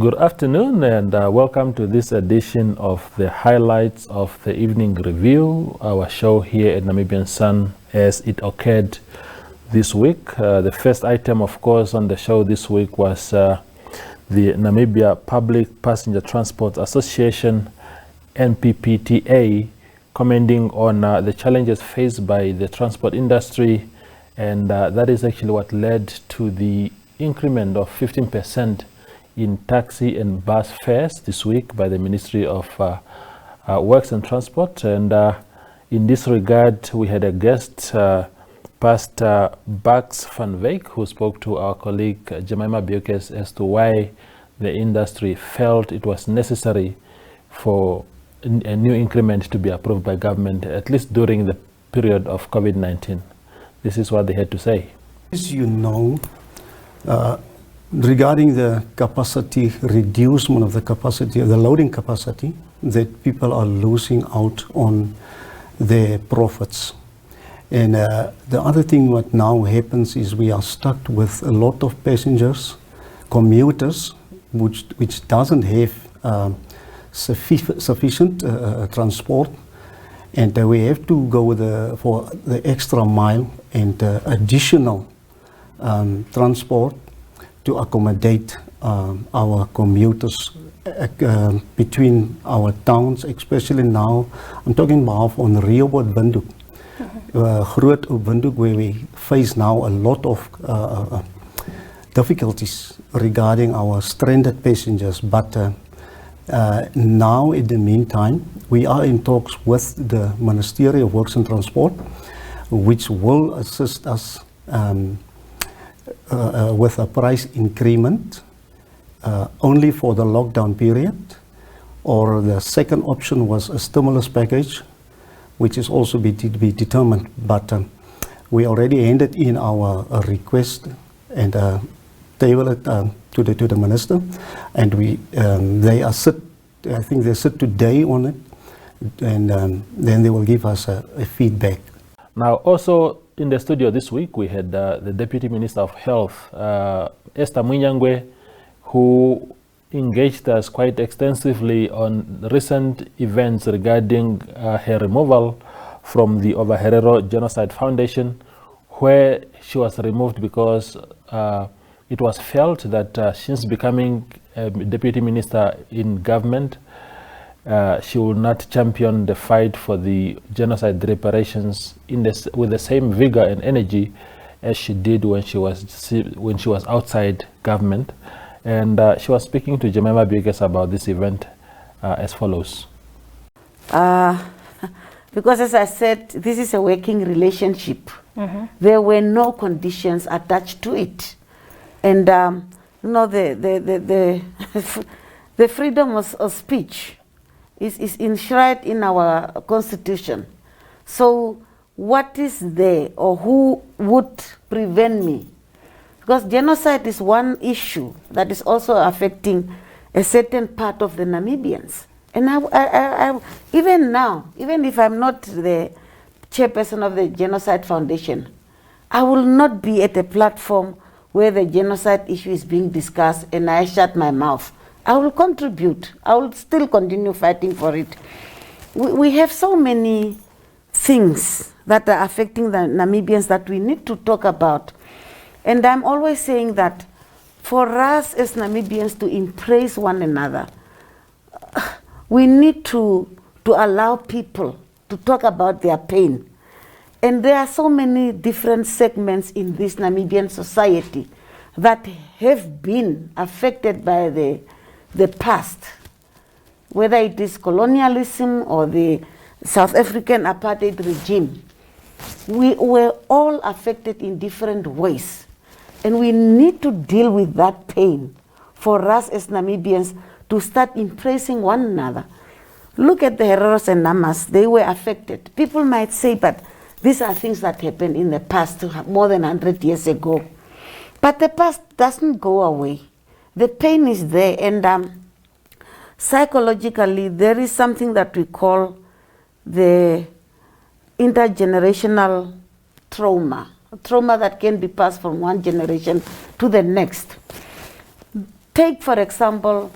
Good afternoon and welcome to this edition of the highlights of the evening review, our show here at Namibian Sun as it occurred this week. The first item, of course, on the show this week was the Namibia Public Passenger Transport Association, NPPTA, commenting on the challenges faced by the transport industry, and that is actually what led to the increment of 15% in taxi and bus fares this week by the Ministry of Works and Transport. And in this regard, we had a guest, Pastor Bucks van Wyk, who spoke to our colleague Jemima Beukes as to why the industry felt it was necessary for a new increment to be approved by government, at least during the period of COVID-19. This is what they had to say. As you know, regarding the capacity, reducement of the capacity, the loading capacity, that people are losing out on their profits. And the other thing what now happens is we are stuck with a lot of passengers, commuters, which doesn't have sufficient transport, and we have to go for the extra mile and additional transport to accommodate our commuters between our towns, especially now. I'm talking about on Rehoboth Windhoek, Groot Windhoek, where we face now a lot of difficulties regarding our stranded passengers. But now, in the meantime, we are in talks with the Ministry of Works and Transport, which will assist us with a price increment only for the lockdown period, or the second option was a stimulus package, which is also to be determined. But we already handed in our request and table it to the minister, and I think they sit today on it, and then they will give us a feedback. Now, also in the studio this week, we had the Deputy Minister of Health, Esther Munyangwe, who engaged us quite extensively on recent events regarding her removal from the Ovaherero Genocide Foundation, where she was removed because it was felt that since becoming a Deputy Minister in government, she will not champion the fight for the genocide reparations with the same vigor and energy as she did when she was outside government. And she was speaking to Jemima Beukes about this event as follows. Because as I said, this is a working relationship. There were no conditions attached to it. And you know, the freedom of speech is enshrined in our constitution. So what is there, or who would prevent me? Because genocide is one issue that is also affecting a certain part of the Namibians. And I even now, even if I'm not the chairperson of the Genocide Foundation, I will not be at a platform where the genocide issue is being discussed and I shut my mouth. I will contribute. I will still continue fighting for it. We have so many things that are affecting the Namibians that we need to talk about. And I'm always saying that for us as Namibians to embrace one another, we need to allow people to talk about their pain. And there are so many different segments in this Namibian society that have been affected by the past, whether it is colonialism or the South African apartheid regime. We were all affected in different ways, and we need to deal with that pain for us as Namibians to start embracing one another. Look at the Hereros and Namas, they were affected. People might say, but these are things that happened in the past more than 100 years ago. But the past doesn't go away. The pain is there, and psychologically there is something that we call the intergenerational trauma that can be passed from one generation to the next. Take, for example,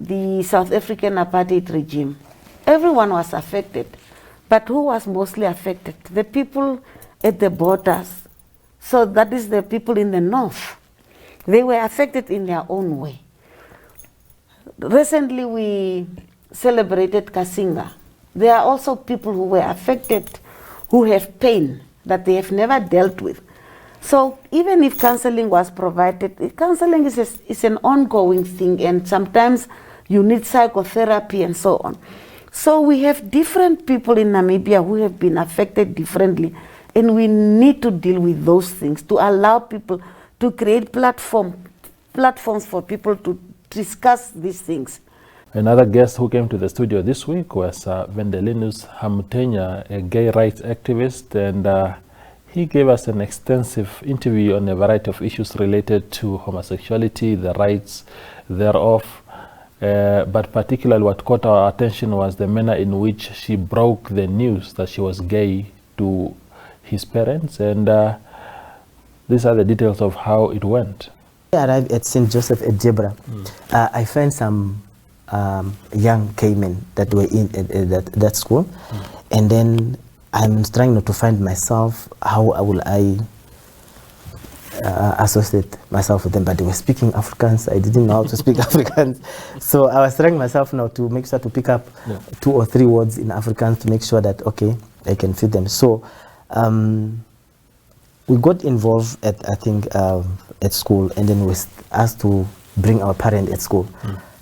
the South African apartheid regime. Everyone was affected, but who was mostly affected? The people at the borders. So that is the people in the north. They were affected in their own way. Recently we celebrated Kasinga. There are also people who were affected, who have pain that they have never dealt with. So even if counseling was provided, counseling is an ongoing thing, and sometimes you need psychotherapy and so on. So we have different people in Namibia who have been affected differently, and we need to deal with those things to allow people to create platforms for people to discuss these things. Another guest who came to the studio this week was Vendelinus Hamutenya, a gay rights activist, and he gave us an extensive interview on a variety of issues related to homosexuality, the rights thereof, but particularly what caught our attention was the manner in which she broke the news that she was gay to his parents, and these are the details of how it went. I arrived at St. Joseph at Jebra. I found some young gay men that were in that school, and then I'm trying not to find myself, how will I associate myself with them, but they were speaking Afrikaans. I didn't know how to speak Afrikaans, so I was trying myself now to make sure to pick up 2 or 3 words in Afrikaans to make sure that, okay, I can fit them. So we got involved at, I think, at school, and then we was asked to bring our parent at school.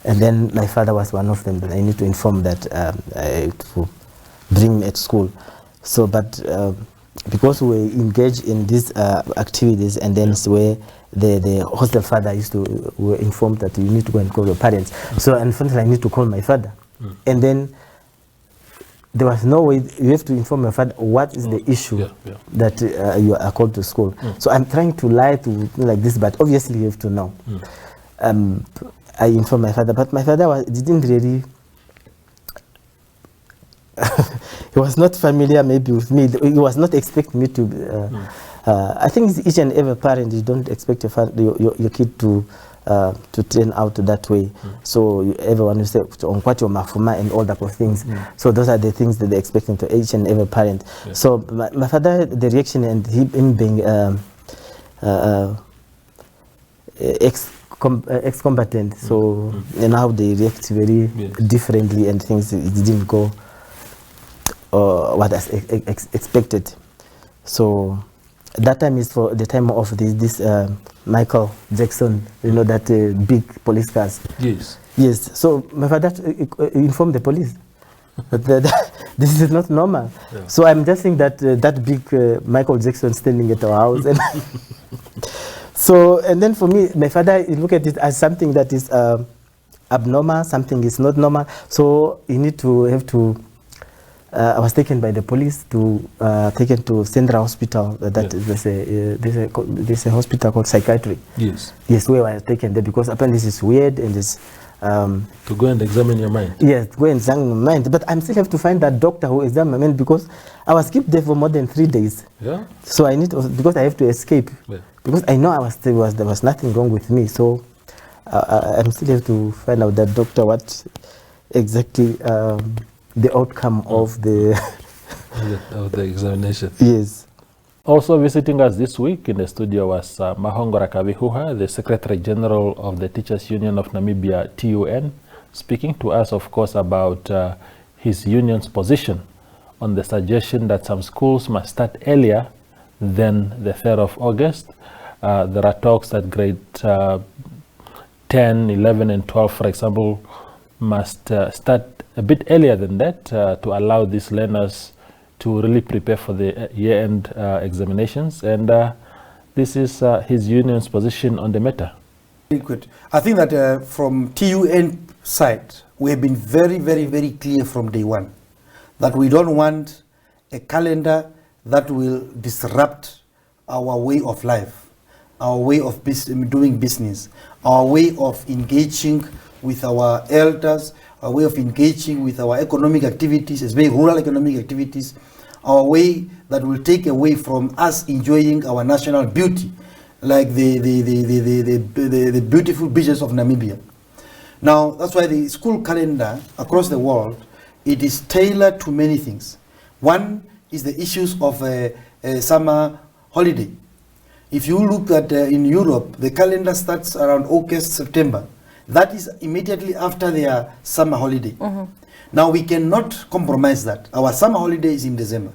And then my father was one of them, but I need to inform that to bring me at school. So, but because we engaged in these activities, and then it's where the hostel father were informed that you need to go and call your parents. So unfortunately I need to call my father. And then there was no way, you have to inform your father what is the issue that you are called to school. So I'm trying to lie to like this, but obviously you have to know. I informed my father, but my father didn't really, he was not familiar maybe with me. He was not expecting me to, I think it's each and every parent, you don't expect your kid to turn out that way. So everyone will say, on what your mafuma and all that of things. So those are the things that they're expecting to each and every parent. So my father, the reaction, and him being ex-combatant, so and how they react very differently, and things it didn't go what I expected. So that time is for the time of this Michael Jackson, you know, that big police cars. Yes. Yes. So my father informed the police that this is not normal. So I'm just saying that that big Michael Jackson standing at our house, and so, and then for me, my father look at it as something that is abnormal, something is not normal. So you need to have to. I was taken by the police to taken to Central Hospital. There's a hospital called Psychiatry. Yes. Yes, where I was taken there because apparently this is weird and this. To go and examine your mind. Yes, go and examine my mind. But I still have to find that doctor who examined my mind because I was kept there for more than 3 days. Yeah. So I need because I have to escape. Yeah. Because I know there was nothing wrong with me. So I still have to find out that doctor what exactly. The outcome of the examination. Yes. Also visiting us this week in the studio was Mahongora Kavihuha, the Secretary General of the Teachers Union of Namibia, TUN, speaking to us, of course, about his union's position on the suggestion that some schools must start earlier than the 3rd of August. There are talks that grade 10, 11, and 12, for example, must start a bit earlier than that to allow these learners to really prepare for the year-end examinations. And this is his union's position on the matter. Very good. I think that from TUN side, we have been very, very, very clear from day one that we don't want a calendar that will disrupt our way of life, our way of doing business, our way of engaging with our elders, our way of engaging with our economic activities, especially rural economic activities, our way that will take away from us enjoying our national beauty. like the beautiful beaches of Namibia. Now, that's why the school calendar across the world, it is tailored to many things. One is the issues of a summer holiday. If you look at in Europe, the calendar starts around August, September. That is immediately after their summer holiday. Now, we cannot compromise that. Our summer holiday is in December.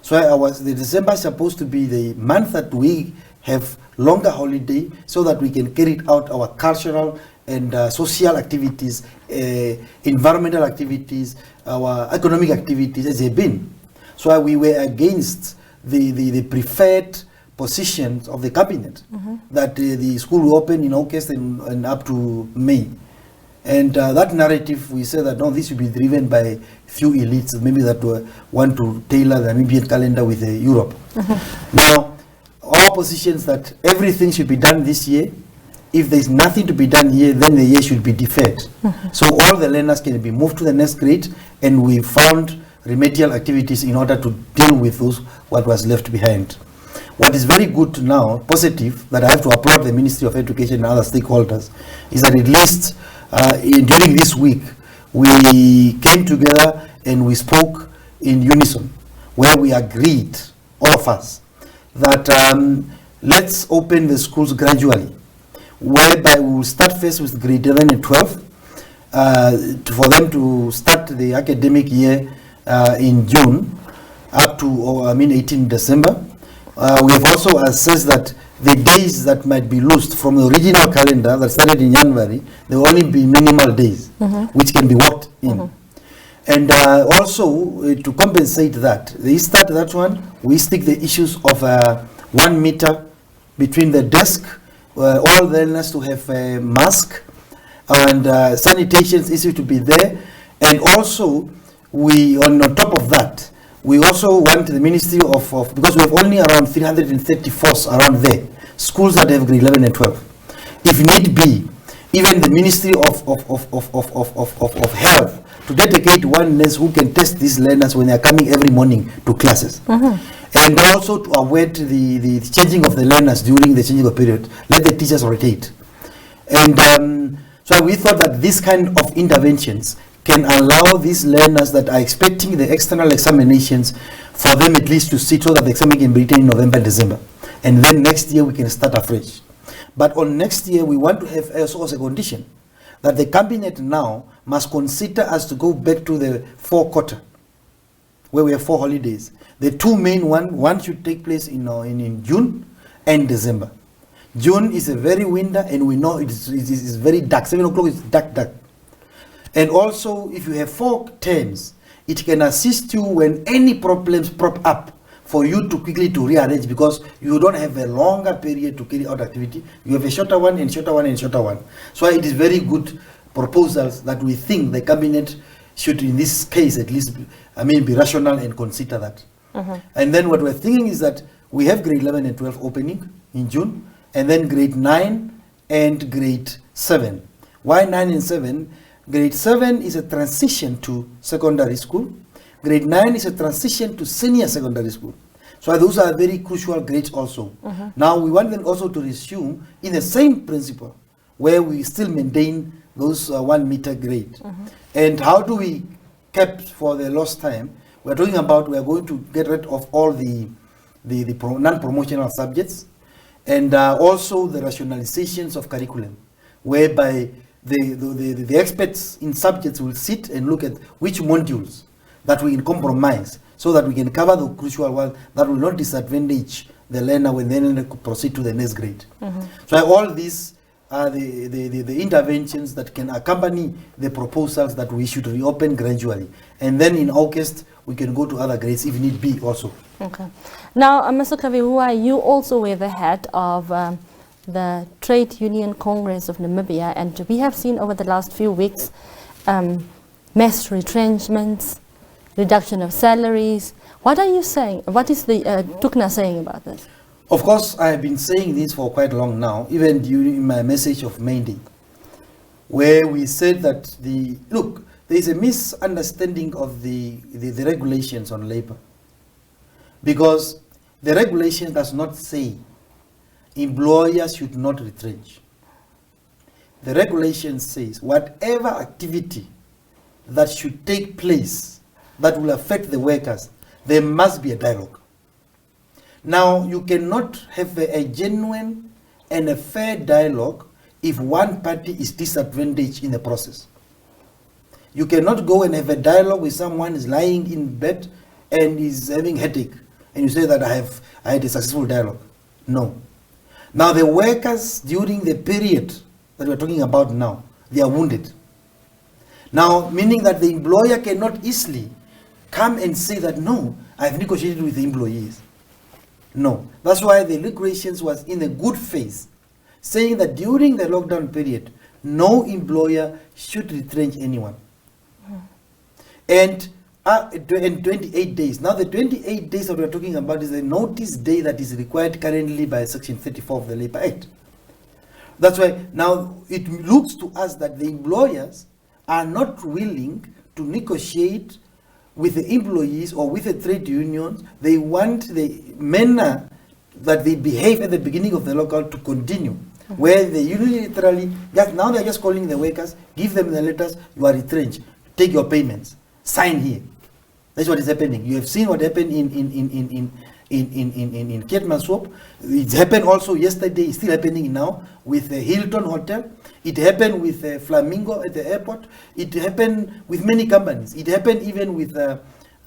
So the December is supposed to be the month that we have longer holiday so that we can carry out our cultural and social activities, environmental activities, our economic activities as they've been. So we were against the preferred positions of the cabinet that the school will open in August and up to May. And that narrative, we said that no, this should be driven by few elites, maybe that want to tailor the Namibian calendar with Europe. Now, our position is that everything should be done this year. If there's nothing to be done here, then the year should be deferred. So all the learners can be moved to the next grade, and we found remedial activities in order to deal with what was left behind. What is very good now, positive, that I have to applaud the Ministry of Education and other stakeholders, is that at least during this week, we came together and we spoke in unison, where we agreed, all of us, that let's open the schools gradually, whereby we will start first with grade 11 and 12, for them to start the academic year in June, up to 18 December. We have also assessed that the days that might be lost from the original calendar that started in January, there will only be minimal days, which can be worked in. And also, to compensate that, they start that one, we stick the issues of 1 meter between the desk, all the learners to have a mask, and sanitation issue to be there. And also, on top of that, we also want the Ministry of because we have only around 334 around there, schools that have grade 11 and 12. If need be, even the Ministry of Health to dedicate one nurse who can test these learners when they are coming every morning to classes. And also to avoid the changing of the learners during the changing of period, let the teachers rotate. And so we thought that this kind of interventions can allow these learners that are expecting the external examinations for them at least to sit so that the exam can be written in November, December. And then next year we can start afresh. But on next year we want to have also as a condition that the cabinet now must consider us to go back to the 4 quarter, where we have 4 holidays. The 2 main one should take place in June and December. June is a very winter, and we know it is very dark. 7 o'clock is dark. And also, if you have 4 terms, it can assist you when any problems prop up for you to quickly to rearrange, because you don't have a longer period to carry out activity. You have a shorter one and shorter one and shorter one. So it is very good proposals that we think the cabinet should, in this case at least, be rational and consider that. And then what we're thinking is that we have grade 11 and 12 opening in June, and then grade 9 and grade 7. Why 9 and 7? Grade 7 is a transition to secondary school. Grade 9 is a transition to senior secondary school. So those are very crucial grades also. Now we want them also to resume in the same principle, where we still maintain those 1 meter grade. And how do we keep for the lost time? We're talking about we are going to get rid of all the non-promotional subjects, and also the rationalizations of curriculum, whereby the experts in subjects will sit and look at which modules that we can compromise so that we can cover the crucial one that will not disadvantage the learner when they proceed to the next grade. So all these are the interventions that can accompany the proposals that we should reopen gradually. And then in August, we can go to other grades if need be also. Okay. Now, Mr. Kavihuwa, you also were the head of the Trade Union Congress of Namibia, and we have seen over the last few weeks mass retrenchments, reduction of salaries. What are you saying? What is the TUCNA saying about this? Of course, I have been saying this for quite long now, even during my message of May Day, where we said that there is a misunderstanding of the regulations on labor, because the regulation does not say employers should not retrench. The regulation says whatever activity that should take place that will affect the workers, there must be a dialogue. Now, you cannot have a genuine and a fair dialogue if one party is disadvantaged in the process. You cannot go and have a dialogue with someone who is lying in bed and is having headache, and you say that I had a successful dialogue. No. Now, the workers during the period that we're talking about now, they are wounded. Now, meaning that the employer cannot easily come and say that, no, I've negotiated with the employees. No. That's why the negotiations was in a good faith, saying that during the lockdown period, no employer should retrench anyone. And in 28 days. Now, the 28 days that we're talking about is the notice day that is required currently by Section 34 of the Labour Act. That's why now it looks to us that the employers are not willing to negotiate with the employees or with the trade unions. They want the manner that they behave at the beginning of the lockout to continue, where they unilaterally, now they're just calling the workers, give them the letters, you are retrenched, take your payments, sign here. That's what is happening. You have seen what happened in Keetmanshoop. It happened also yesterday, it's still happening now with the Hilton Hotel. It happened with Flamingo at the airport. It happened with many companies. It happened even with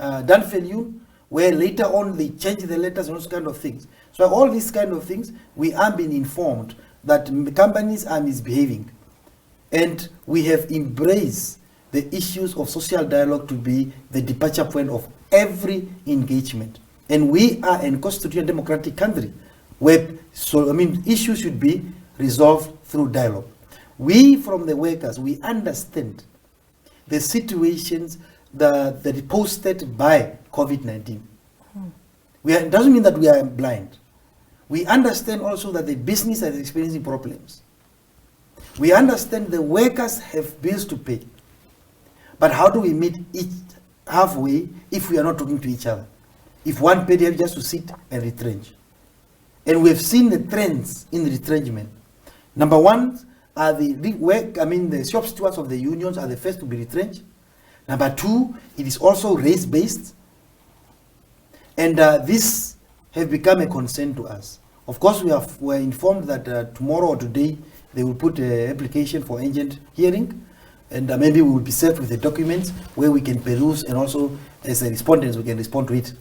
Danfeliu, where later on they changed the letters and those kind of things. So all these kind of things, we are being informed that companies are misbehaving. And we have embraced the issues of social dialogue to be the departure point of every engagement. And we are a constitutional democratic country where, issues should be resolved through dialogue. We, from the workers, we understand the situations that are posted by COVID-19. It doesn't mean that we are blind. We understand also that the business is experiencing problems. We understand the workers have bills to pay. But how do we meet each halfway if we are not talking to each other? If one party has just to sit and retrench. And we've seen the trends in retrenchment. Number one are the shop stewards of the unions are the first to be retrenched. Number two, it is also race-based. And this has become a concern to us. Of course, we're informed that tomorrow or today, they will put an application for urgent hearing. And maybe we will be served with the documents where we can peruse, and also as a respondents we can respond to it.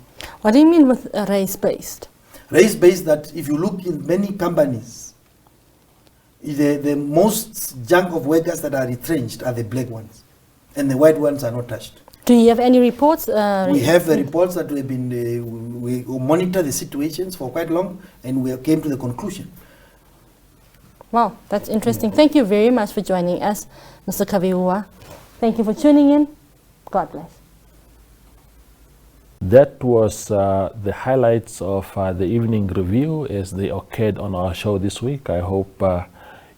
What do you mean with race-based? Race-based, that if you look in many companies, the most chunk of workers that are retrenched are the black ones, and the white ones are not touched. Do you have any reports? We have the reports that we've been, we monitor the situations for quite long, and we came to the conclusion. Wow, that's interesting. Thank you very much for joining us, Mr. Kaviwa. Thank you for tuning in. God bless. That was the highlights of the evening review as they occurred on our show this week. I hope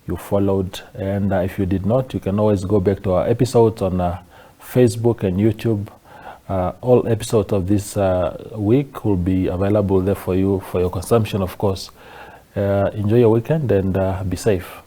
you followed, and if you did not, you can always go back to our episodes on Facebook and YouTube. All episodes of this week will be available there for you for your consumption, of course. Enjoy your weekend and be safe.